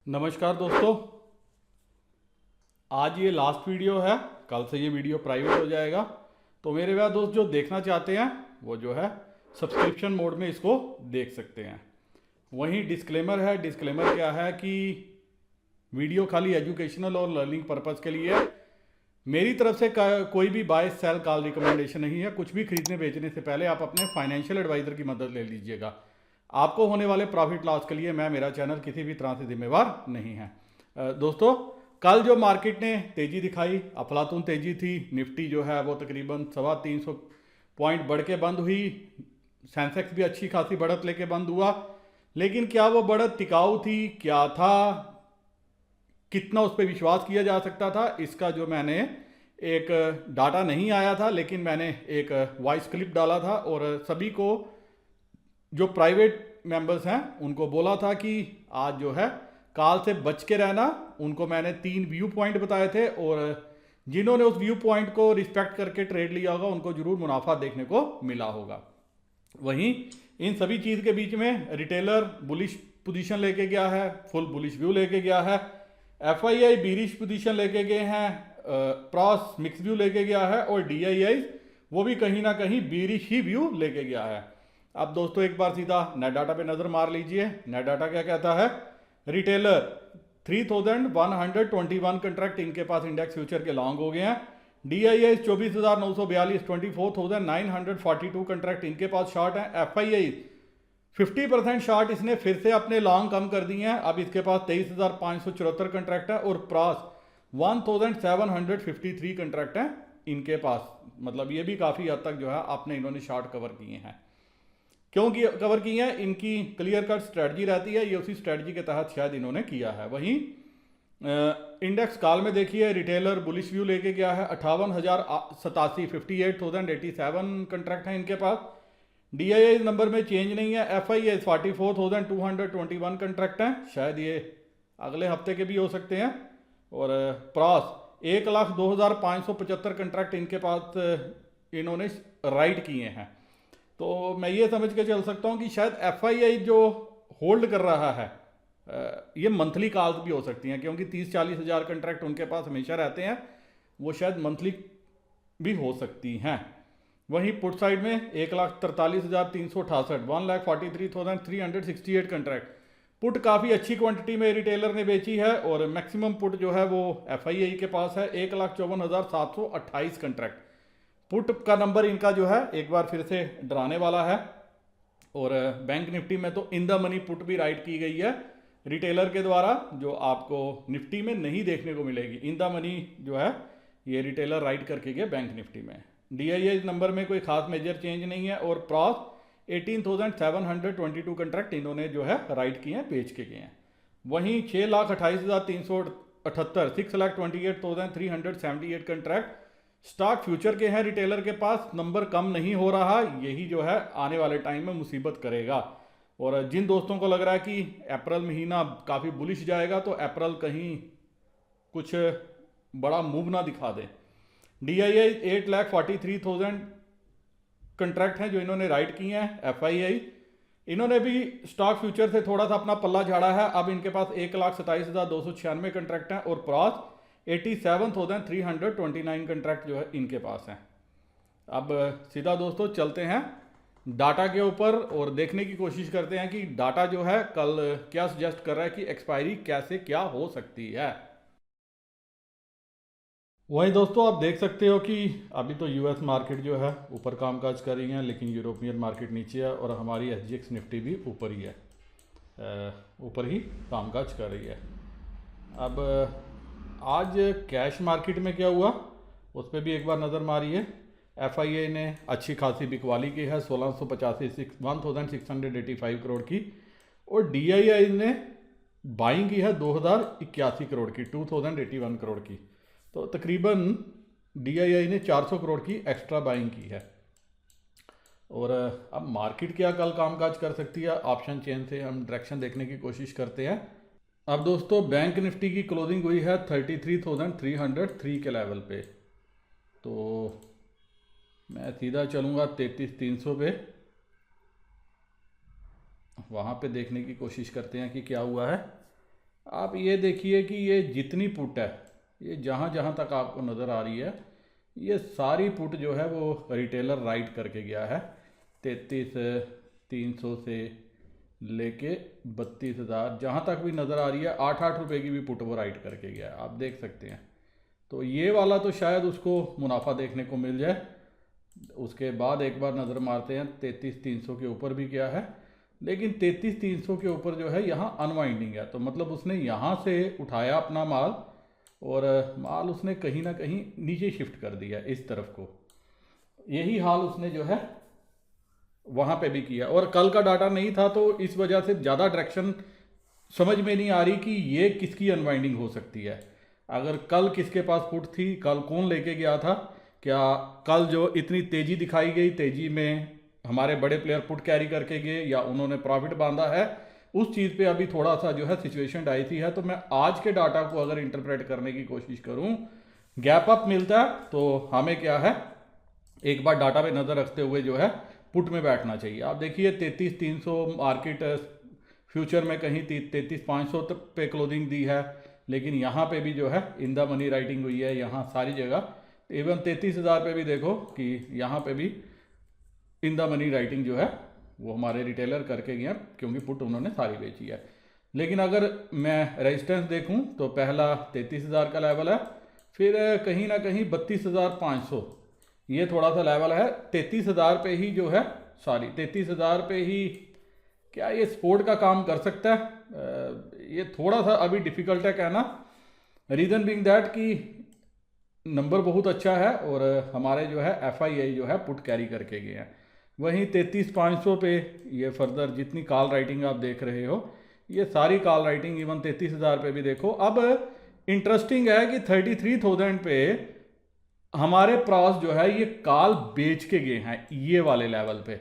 नमस्कार दोस्तों, आज ये लास्ट वीडियो है। कल से ये वीडियो प्राइवेट हो जाएगा। तो मेरे व्यास दोस्त जो देखना चाहते हैं वो जो है सब्सक्रिप्शन मोड में इसको देख सकते हैं। वहीं डिस्क्लेमर है। डिस्क्लेमर क्या है कि वीडियो खाली एजुकेशनल और लर्निंग पर्पज़ के लिए है। मेरी तरफ से कोई भी बाय सेल कॉल रिकमेंडेशन नहीं है। कुछ भी खरीदने बेचने से पहले आप अपने फाइनेंशियल एडवाइज़र की मदद ले लीजिएगा। आपको होने वाले प्रॉफिट लॉस के लिए मैं मेरा चैनल किसी भी तरह से जिम्मेवार नहीं है। दोस्तों, कल जो मार्केट ने तेज़ी दिखाई, अफलातून तेज़ी थी। निफ्टी जो है वो तकरीबन 350 पॉइंट बढ़ के बंद हुई। सेंसेक्स भी अच्छी खासी बढ़त लेके बंद हुआ। लेकिन क्या वो बढ़त टिकाऊ थी? क्या था? कितना उस पर विश्वास किया जा सकता था? इसका जो मैंने एक डाटा नहीं आया था, लेकिन मैंने एक वॉइस क्लिप डाला था और सभी को जो प्राइवेट मेंबर्स हैं उनको बोला था कि आज जो है काल से बच के रहना। उनको मैंने 3 व्यू पॉइंट बताए थे और जिन्होंने उस व्यू पॉइंट को रिस्पेक्ट करके ट्रेड लिया होगा उनको जरूर मुनाफा देखने को मिला होगा। वहीं इन सभी चीज़ के बीच में रिटेलर बुलिश पोजीशन लेके गया है, फुल बुलिश व्यू लेके गया है। एफआईआई बीरिश पोजीशन लेके गए हैं, प्रॉस मिक्स व्यू लेके गया है और डीआईआई वो भी कहीं ना कहीं बीरिश ही व्यू लेके गया है। अब दोस्तों एक बार सीधा नेट डाटा पे नज़र मार लीजिए। नेट डाटा क्या कहता है? रिटेलर 3121 कंट्रैक्ट इनके पास इंडेक्स फ्यूचर के लॉन्ग हो गए हैं। डीआईआई 24,942 24,942 कंट्रैक्ट इनके पास शॉर्ट है। एफआईआई 50% शॉर्ट इसने फिर से अपने लॉन्ग कम कर दिए हैं। अब इसके पास 23,574 कंट्रैक्ट है और प्रॉस 1,753 कंट्रैक्ट हैं इनके पास। मतलब ये भी काफ़ी हद तक जो है आपने इन्होंने शॉर्ट कवर किए हैं। क्यों कवर किए हैं? इनकी क्लियर कट स्ट्रेटजी रहती है। ये उसी स्ट्रेटजी के तहत शायद इन्होंने किया है। वहीं इंडेक्स कॉल में देखिए रिटेलर बुलिश व्यू लेके गया है। 58,087 58,087 कंट्रैक्ट हैं इनके पास। डीआईआई नंबर में चेंज नहीं है। एफआईआई 44,221 कंट्रैक्ट हैं, शायद ये अगले हफ्ते के भी हो सकते हैं। और प्रॉस 1,02,575 कंट्रैक्ट इनके पास इन्होंने राइट किए हैं। तो मैं ये समझ के चल सकता हूँ कि शायद एफआईआई जो होल्ड कर रहा है ये मंथली कॉल्स भी हो सकती हैं, क्योंकि 30-40 हज़ार कंट्रैक्ट उनके पास हमेशा रहते हैं। वो शायद मंथली भी हो सकती हैं। वहीं पुट साइड में 1,43,368 1,43,368 कंट्रैक्ट पुट काफ़ी अच्छी क्वांटिटी में रिटेलर ने बेची है और मैक्सिमम पुट जो है वो एफआईआई के पास है 1,54,728 कंट्रैक्ट। पुट का नंबर इनका जो है एक बार फिर से डराने वाला है। और बैंक निफ्टी में तो इन द मनी पुट भी राइट की गई है रिटेलर के द्वारा, जो आपको निफ्टी में नहीं देखने को मिलेगी। इन द मनी जो है ये रिटेलर राइट करके गए बैंक निफ्टी में। डीआईआई नंबर में कोई खास मेजर चेंज नहीं है और प्रॉस 18,722 कंट्रैक्ट इन्होंने जो है राइट किए हैं, बेच के गए हैं। वहीं 6,28,378 6,28,378 कंट्रैक्ट स्टॉक फ्यूचर के हैं रिटेलर के पास। नंबर कम नहीं हो रहा, यही जो है आने वाले टाइम में मुसीबत करेगा। और जिन दोस्तों को लग रहा है कि अप्रैल महीना काफ़ी बुलिश जाएगा तो अप्रैल कहीं कुछ बड़ा मूव ना दिखा दे। डीआईआई 8,43,000 कंट्रैक्ट हैं जो इन्होंने राइट किए हैं। एफआईआई इन्होंने भी स्टॉक फ्यूचर से थोड़ा सा अपना पल्ला झाड़ा है। अब इनके पास 1,27,296 कंट्रैक्ट हैं और प्रॉस 87,329 कंट्रैक्ट जो है इनके पास हैं। अब सीधा दोस्तों चलते हैं डाटा के ऊपर और देखने की कोशिश करते हैं कि डाटा जो है कल क्या सजेस्ट कर रहा है कि एक्सपायरी कैसे क्या हो सकती है। वही दोस्तों आप देख सकते हो कि अभी तो यूएस मार्केट जो है ऊपर कामकाज कर रही है, लेकिन यूरोपियन मार्केट नीचे है और हमारी एसजीएक्स निफ्टी भी ऊपर ही है, ऊपर ही कामकाज कर रही है। अब आज कैश मार्केट में क्या हुआ उस पर भी एक बार नज़र मारिए। एफआईआई ने अच्छी खासी बिकवाली की है 1685 1685 करोड़ की और डीआईआई ने बाइंग की है 2081 करोड़ की 2081 करोड़ की। तो तकरीबन डीआईआई ने 400 करोड़ की एक्स्ट्रा बाइंग की है। और अब मार्केट क्या कल कामकाज कर सकती है, ऑप्शन चेन से हम डायरेक्शन देखने की कोशिश करते हैं। अब दोस्तों बैंक निफ्टी की क्लोजिंग हुई है 33,303 के लेवल पे। तो मैं सीधा चलूँगा 33,300 पे, वहाँ पे देखने की कोशिश करते हैं कि क्या हुआ है। आप ये देखिए कि ये जितनी पुट है, ये जहाँ जहाँ तक आपको नज़र आ रही है, ये सारी पुट जो है वो रिटेलर राइट करके गया है। 33,300 से लेके 32,000 जहाँ तक भी नज़र आ रही है, 8-8 रुपये की भी पुट वो राइट करके गया है, आप देख सकते हैं। तो ये वाला तो शायद उसको मुनाफा देखने को मिल जाए। उसके बाद एक बार नज़र मारते हैं 33,300 के ऊपर भी क्या है, लेकिन 33,300 के ऊपर जो है यहाँ अनवाइंडिंग है। तो मतलब उसने यहाँ से उठाया अपना माल और माल उसने कहीं ना कहीं नीचे शिफ्ट कर दिया इस तरफ को। यही हाल उसने जो है वहाँ पे भी किया, और कल का डाटा नहीं था तो इस वजह से ज़्यादा डायरेक्शन समझ में नहीं आ रही कि ये किसकी अनवाइंडिंग हो सकती है। अगर कल किसके पास पुट थी, कल कौन लेके गया था, क्या कल जो इतनी तेज़ी दिखाई गई, तेज़ी में हमारे बड़े प्लेयर पुट कैरी करके गए या उन्होंने प्रॉफिट बांधा है, उस चीज़ पे अभी थोड़ा सा जो है सिचुएशन डाइसी है। तो मैं आज के डाटा को अगर इंटरप्रेट करने की कोशिश करूं, गैप अप मिलता है तो हमें क्या है, एक बार डाटा पे नज़र रखते हुए जो है पुट में बैठना चाहिए। आप देखिए 33,300 मार्केट फ्यूचर में कहीं 33,500 पे क्लोजिंग दी है, लेकिन यहाँ पे भी जो है इन द मनी राइटिंग हुई है यहाँ सारी जगह। इवन 33,000 पे भी देखो कि यहाँ पे भी इन द मनी राइटिंग जो है वो हमारे रिटेलर करके गए, क्योंकि पुट उन्होंने सारी बेची है। लेकिन अगर मैं रेजिस्टेंस देखूं तो पहला 33,000 का लेवल है, फिर कहीं ना कहीं 32,500 ये थोड़ा सा लेवल है। 33,000 पे ही जो है, सॉरी 33,000 पे ही क्या ये सपोर्ट का काम कर सकता है, ये थोड़ा सा अभी डिफ़िकल्ट है कहना। रीज़न बीइंग दैट कि नंबर बहुत अच्छा है और हमारे जो है FII जो है पुट कैरी करके गए हैं। वहीं 33,500 पे ये फर्दर जितनी कॉल राइटिंग आप देख रहे हो, ये सारी कॉल राइटिंग इवन 33,000 पे भी देखो। अब इंटरेस्टिंग है कि 33,000 पे हमारे प्रॉस जो है ये कॉल बेच के गए हैं ये वाले लेवल पे।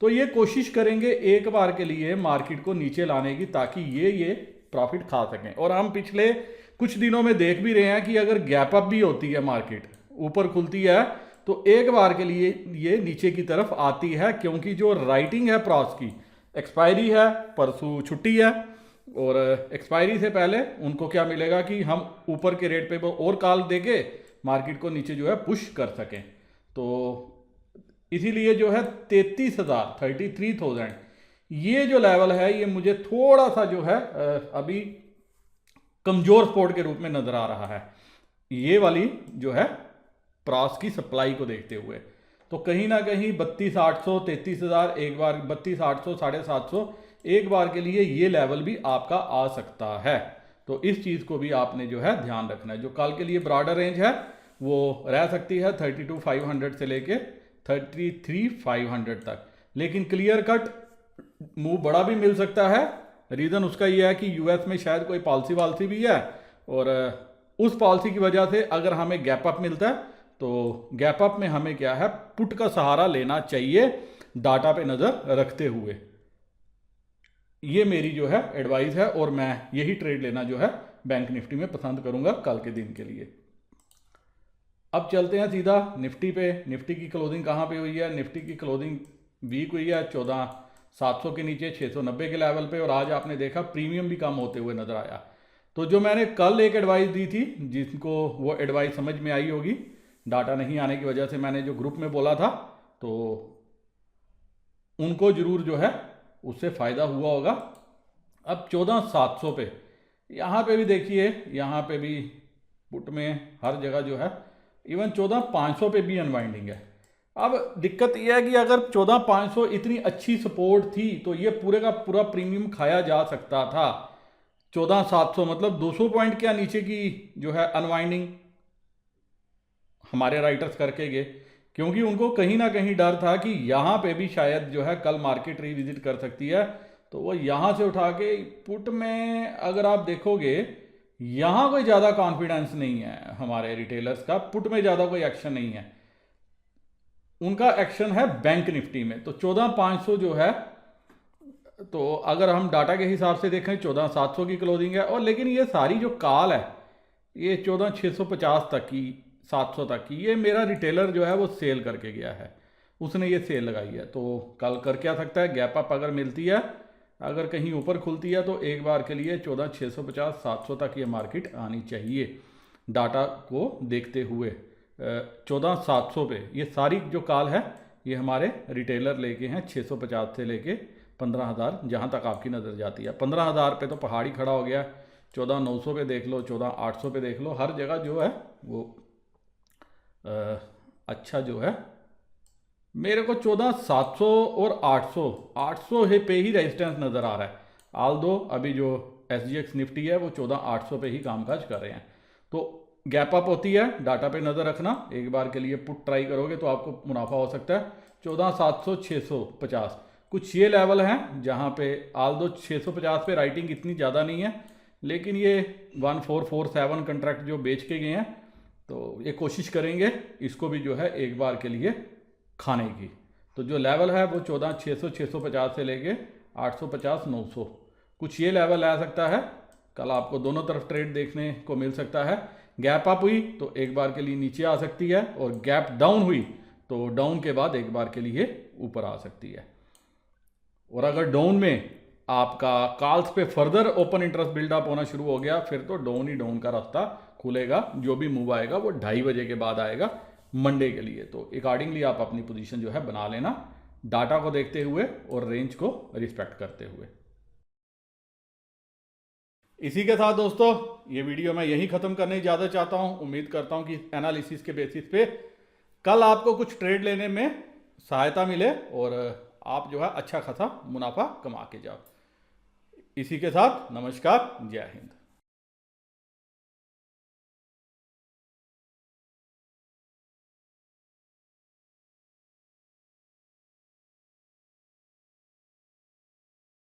तो ये कोशिश करेंगे एक बार के लिए मार्केट को नीचे लाने की, ताकि ये प्रॉफिट खा सकें। और हम पिछले कुछ दिनों में देख भी रहे हैं कि अगर गैप अप भी होती है, मार्केट ऊपर खुलती है, तो एक बार के लिए ये नीचे की तरफ आती है, क्योंकि जो राइटिंग है प्रॉस की एक्सपायरी है, परसों छुट्टी है, और एक्सपायरी से पहले उनको क्या मिलेगा कि हम ऊपर के रेट पे और कॉल देके मार्केट को नीचे जो है पुश कर सकें। तो इसीलिए जो है 33,000 ये जो लेवल है, ये मुझे थोड़ा सा जो है अभी कमजोर सपोर्ट के रूप में नजर आ रहा है, ये वाली जो है प्रॉस की सप्लाई को देखते हुए। तो कहीं ना कहीं 32,800 33,000 एक बार, 32,800 750 एक बार के लिए ये लेवल भी आपका आ सकता है। तो इस चीज़ को भी आपने जो है ध्यान रखना है। जो कल के लिए ब्रॉडर रेंज है वो रह सकती है 32,500 से लेके 33,500 तक, लेकिन क्लियर कट मूव बड़ा भी मिल सकता है। रीज़न उसका ये है कि US में शायद कोई पॉलिसी वालसी भी है, और उस पॉलिसी की वजह से अगर हमें गैप अप मिलता है तो गैप अप में हमें क्या है, पुट का सहारा लेना चाहिए डाटा पे नज़र रखते हुए। ये मेरी जो है एडवाइस है, और मैं यही ट्रेड लेना जो है बैंक निफ्टी में पसंद करूंगा कल के दिन के लिए। अब चलते हैं सीधा निफ्टी पे। निफ्टी की क्लोजिंग कहाँ पे हुई है? निफ्टी की क्लोजिंग वीक हुई है 14,700 के नीचे 690 के लेवल पे, और आज आपने देखा प्रीमियम भी कम होते हुए नजर आया। तो जो मैंने कल एक एडवाइस दी थी, जिनको वो एडवाइस समझ में आई होगी, डाटा नहीं आने की वजह से मैंने जो ग्रुप में बोला था, तो उनको जरूर जो है उससे फ़ायदा हुआ होगा। अब 14,700 पे, यहाँ पे भी देखिए, यहाँ पे भी पुट में हर जगह जो है, इवन 14,500 पे भी अनवाइंडिंग है। अब दिक्कत यह है कि अगर 14,500 इतनी अच्छी सपोर्ट थी तो ये पूरे का पूरा प्रीमियम खाया जा सकता था। 14,700 मतलब 200 पॉइंट क्या नीचे की जो है अनवाइंडिंग हमारे राइटर्स करके गए, क्योंकि उनको कहीं ना कहीं डर था कि यहाँ पे भी शायद जो है कल मार्केट रिविजिट कर सकती है। तो वो यहाँ से उठा के पुट में, अगर आप देखोगे यहाँ कोई ज़्यादा कॉन्फिडेंस नहीं है हमारे रिटेलर्स का, पुट में ज़्यादा कोई एक्शन नहीं है, उनका एक्शन है बैंक निफ्टी में। तो 14,500 जो है, तो अगर हम डाटा के हिसाब से देखें 14,700 की क्लोजिंग है, और लेकिन ये सारी जो कॉल है ये 14,650 तक की, 700 तक की, ये मेरा रिटेलर जो है वो सेल करके गया है, उसने ये सेल लगाई है। तो कल कर क्या सकता है, गैप अप अगर मिलती है अगर कहीं ऊपर खुलती है तो एक बार के लिए 14,650 700 तक ये मार्केट आनी चाहिए डाटा को देखते हुए। 14,700 पे ये सारी जो कॉल है ये हमारे रिटेलर लेके हैं 650 से लेके 15,000 जहाँ तक आपकी नज़र जाती है। 15,000 पे तो पहाड़ी खड़ा हो गया। 14,900 पे देख लो, 14,800 पे देख लो, हर जगह जो है वो अच्छा जो है मेरे को 14,700 और 800 है पे ही रेजिस्टेंस नज़र आ रहा है। आल दो अभी जो SGX निफ्टी है वो 14,800 पे ही कामकाज कर रहे हैं। तो गैप अप होती है, डाटा पे नज़र रखना। एक बार के लिए पुट ट्राई करोगे तो आपको मुनाफा हो सकता है। 14,700 650 कुछ ये लेवल हैं जहाँ पे आल दो 650 पे राइटिंग इतनी ज़्यादा नहीं है, लेकिन ये 1447 कंट्रैक्ट जो बेच के गए हैं तो ये कोशिश करेंगे इसको भी जो है एक बार के लिए खाने की। तो जो लेवल है वो 14,600 650 से लेके 850 900 कुछ ये लेवल आ सकता है। कल आपको दोनों तरफ ट्रेड देखने को मिल सकता है। गैप अप हुई तो एक बार के लिए नीचे आ सकती है, और गैप डाउन हुई तो डाउन के बाद एक बार के लिए ऊपर आ सकती है। और अगर डाउन में आपका कॉल्स पे फर्दर ओपन इंटरेस्ट बिल्डअप होना शुरू हो गया फिर तो डाउन ही डाउन का रास्ता खुलेगा। जो भी मूव आएगा वो 2:30 बजे के बाद आएगा मंडे के लिए। तो अकॉर्डिंगली आप अपनी पोजीशन जो है बना लेना, डाटा को देखते हुए और रेंज को रिस्पेक्ट करते हुए। इसी के साथ दोस्तों ये वीडियो मैं यहीं ख़त्म करने ज़्यादा चाहता हूँ। उम्मीद करता हूँ कि एनालिसिस के बेसिस पे कल आपको कुछ ट्रेड लेने में सहायता मिले और आप जो है अच्छा खासा मुनाफा कमा के जाओ। इसी के साथ नमस्कार, जय हिंद।